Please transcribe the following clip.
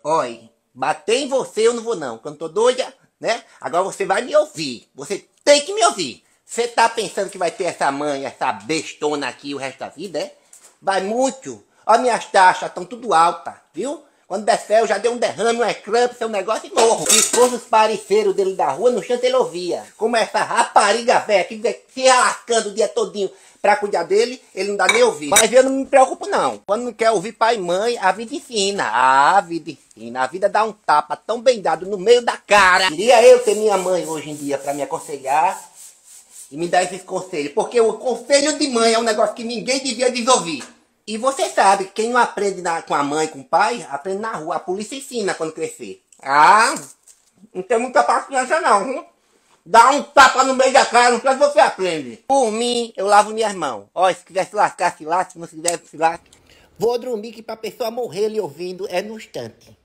Olha, bater em você eu não vou não, porque eu não tô doida, né? Agora você vai me ouvir, você tem que me ouvir. Você tá pensando que vai ter essa mãe, essa bestona aqui o resto da vida, é? Vai muito. Ó, minhas taxas estão tudo altas, viu? Quando der fé, eu já dei um derrame, um eclâmpsia, um negócio e morro. Se fosse os parceiros dele da rua, no chão ele ouvia. Como essa rapariga velha que fica se lascando o dia todinho pra cuidar dele, ele não dá nem ouvir. Mas eu não me preocupo não. Quando não quer ouvir pai e mãe, a vida ensina. Ah, a vida ensina. A vida dá um tapa tão bem dado no meio da cara. Queria eu ter minha mãe hoje em dia pra me aconselhar e me dar esses conselhos. Porque o conselho de mãe é um negócio que ninguém devia desouvir. E você sabe, quem não aprende com a mãe, com o pai, aprende na rua. A polícia ensina quando crescer. Ah, não tem muita paciência não, viu? Dá um tapa no meio da cara, não sei se você aprende. Por mim, eu lavo minhas mãos. Ó, se quiser se lascar, se lasque. Se não quiser, se lasque. Vou dormir que pra pessoa morrer lhe ouvindo é no instante.